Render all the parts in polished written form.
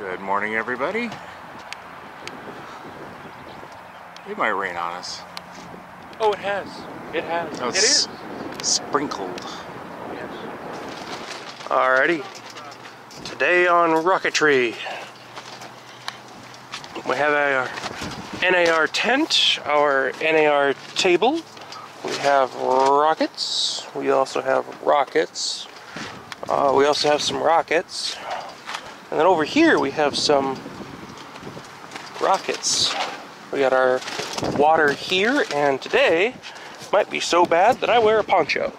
Good morning, everybody. It might rain on us. Oh, it has. It has. Oh, it is. Sprinkled. Yes. Alrighty. Today on rocketry, we have our NAR tent, our NAR table. We have rockets. We also have rockets. We also have some rockets. And then over here we have some rockets. We got our water here, and today might be so bad that I wear a poncho.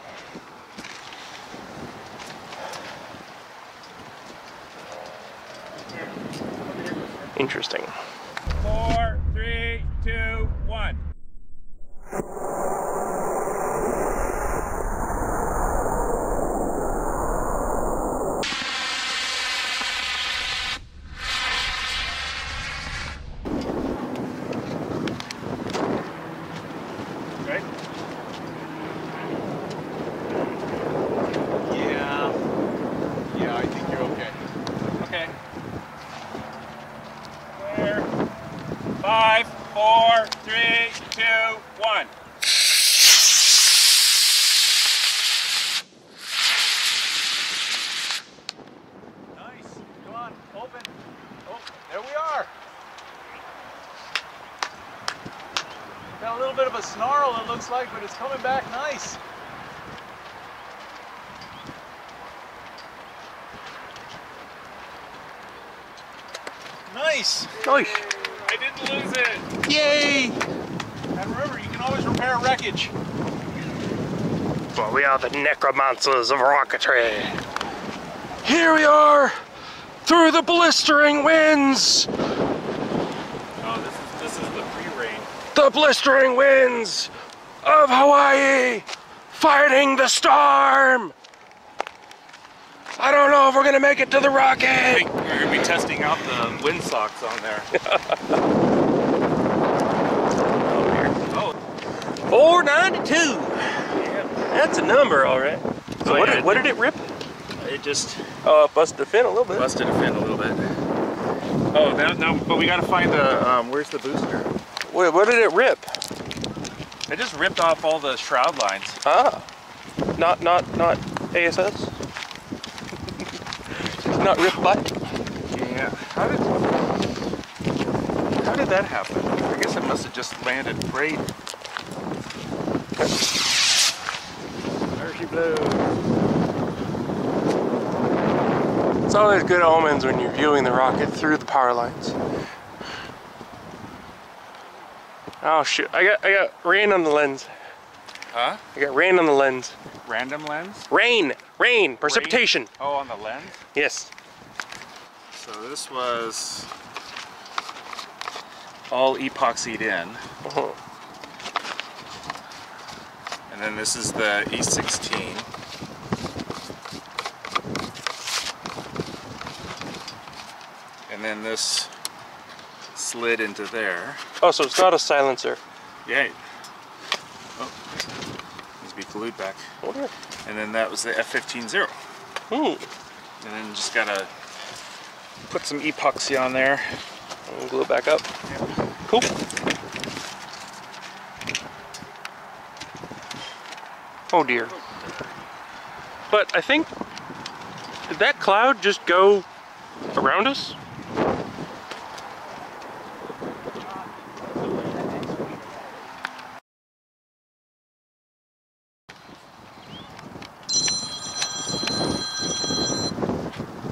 Interesting. 4, 3, 2, 1. Right? Yeah, I think you're okay. Okay. Clear. 5, 4, 3, 2, 1. Nice. Come on, open. Oh, there we are. Got a little bit of a snarl, it looks like, but it's coming back nice. Nice. Nice. I didn't lose it. Yay! And remember, you can always repair wreckage. Well, we are the necromancers of rocketry. Here we are, through the blistering winds. Oh, this is the pre-rain. The blistering winds of Hawaii, fighting the storm. I don't know if we're gonna make it to the rocket. We're gonna be testing out the wind socks on there. Oh, 492. yeah. That's a number, all right. So what did it rip? It just Oh, it busted the fin a little bit. busted a fin a little bit. Oh, now, but we gotta find the, where's the booster? Wait, what did it rip? It just ripped off all the shroud lines. Ah, not ASS. Not ripped by. Yeah. How did that happen? I guess it must have just landed great. There she blew. It's always good omens when you're viewing the rocket through the power lines. Oh shoot! I got rain on the lens. Huh? I got rain on the lens. Random lens? Rain, precipitation. Oh, on the lens? Yes. So this was all epoxied in. Uh-huh. And then this is the E16. And then this slid into there. Oh, so it's not a silencer. Yeah. Oh, needs to be glued back. Okay. And then that was the F-15-0. Hmm. And then just gotta put some epoxy on there. And glue it back up. Cool. Oh dear. But I think, did that cloud just go around us?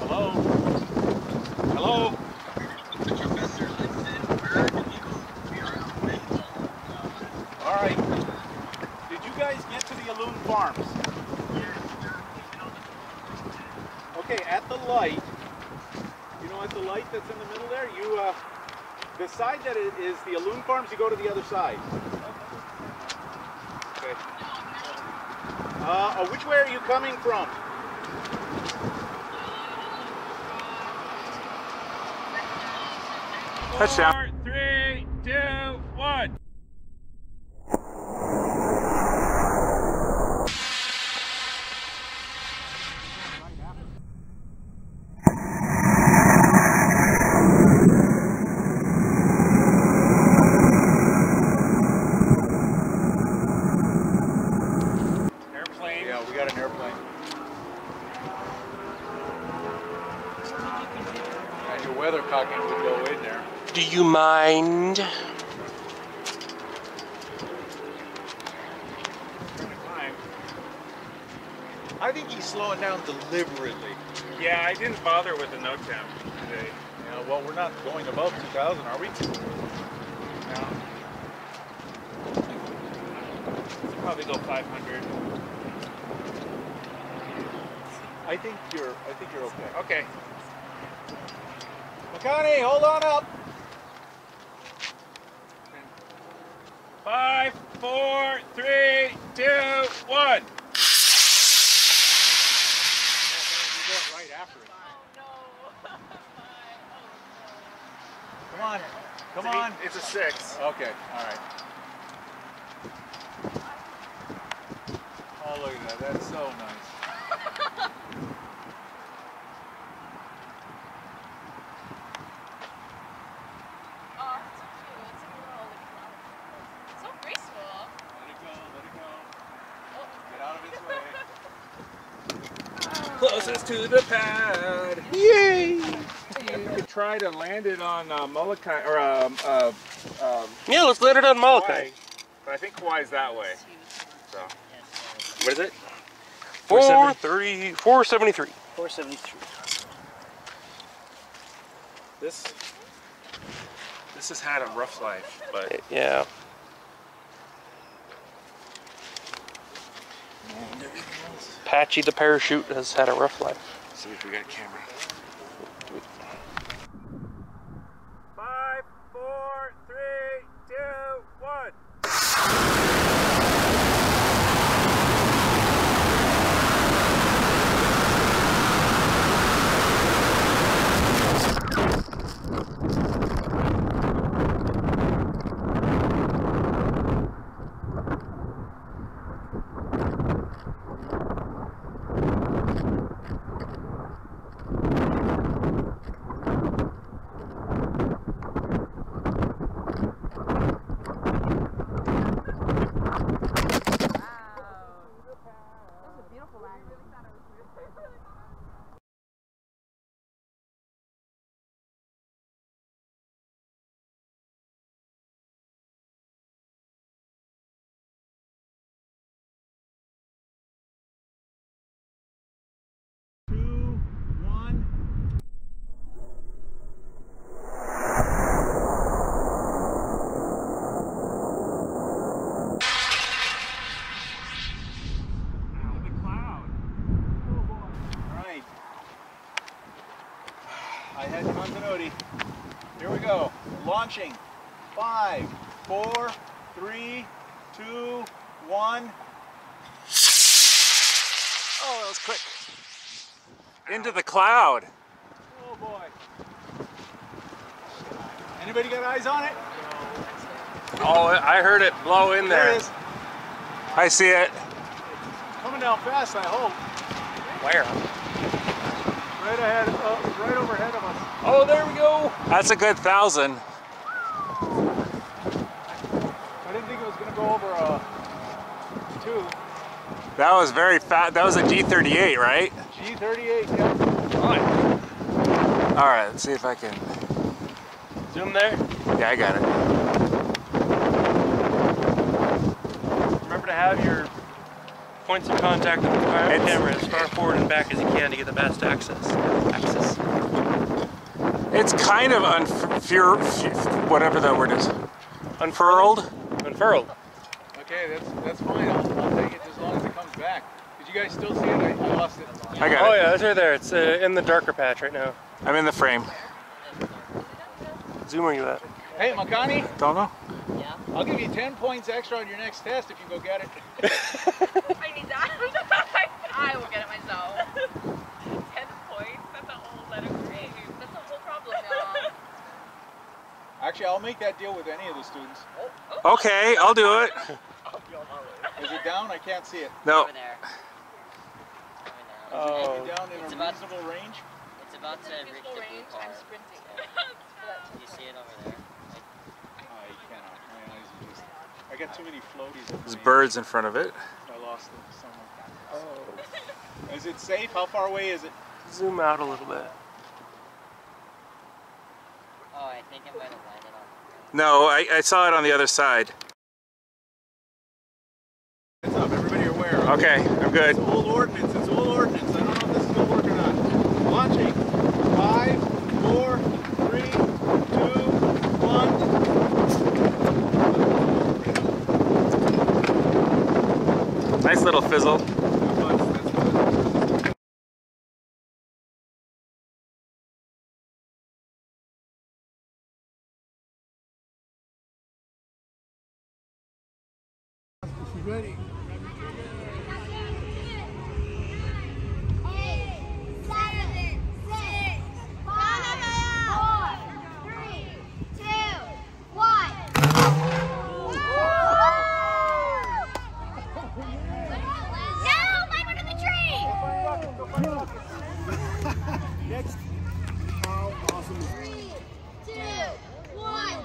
Hello? Hello? Alright. Did you guys get to the Aloun farms? Okay, at the light, you know, at the light that's in the middle there, you, the side that is the Aloun farms, you go to the other side. Okay. Which way are you coming from? Touchdown. 4, 3, 2, 1. weathercocking would go in there. Do you mind? I think he's slowing down deliberately. Yeah, I didn't bother with the note temp today. Yeah, well, we're not going above 2,000, are we? No. Probably go 500. I think you're okay. Okay. Malcani, hold on up. 5, 4, 3, 2, 1. You're going right after it. Come on, come on. It's a 6. Okay, all right. Oh, look at that. That's so nice. Closest to the pad. Yay! You could try to land it on Malcani or Yeah, let's let it on Malcani. Hawaii. But I think Hawaii's that way. So what is it? 473. 473. This has had a rough life, but Yeah. Patchy the parachute has had a rough life. let's see if we got a camera. 5, 4, 3, 2, 1. I had continuity. Here we go. Launching. 5, 4, 3, 2, 1. Oh, that was quick. Into the cloud. Oh boy. Anybody got eyes on it? Oh, I heard it blow in There there. it is. I see it. Coming down fast, I hope. Where? Right ahead, right overhead of us. Oh, there we go. That's a good 1,000. I didn't think it was going to go over 2. That was very fast. That was a D38, right? G38, yeah. All right, let's see if I can. Zoom there. Yeah, I got it. Remember to have your points of contact with the camera as far forward and back as you can to get the best access. It's kind of whatever that word is. Unfurled. Unfurled. Okay, that's fine. I'll take it as long as it comes back. Did you guys still see it? I lost it. I got Oh it. yeah, it's right there. It's in the darker patch right now. I'm in the frame. Zoom where you at? Hey, Malcani, Don't know. Yeah. I'll give you 10 points extra on your next test if you go get it. I need that. I will get it myself. 10 points? That's a whole letter grade. That's a whole problem, y'all. Actually, I'll make that deal with any of the students. Okay, I'll do it. Is it down? I can't see it. No. Over there. Over there. Oh. Is it down in It's a about- reasonable range? It's about to reach the Reasonable blue range, car. I'm sprinting. You see it over there? I cannot. My eyes are just... I got too many floaties. There's birds in front of it. I lost them somewhere. Oh. Is it safe? How far away is it? Zoom out a little bit. I think I might have landed on it. No, I saw it on the other side. Heads up, everybody aware. Okay, I'm good. It's old ordnance. It's old ordnance. I don't know if this is gonna work or not. Launching. 5, 4, 3, 2, 1. Nice little fizzle. Ready. 8, 7, 6, 5, 4, 3, 2, 1. No, mine went in the tree. Next. How awesome is 3, 2, 1.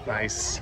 Nice.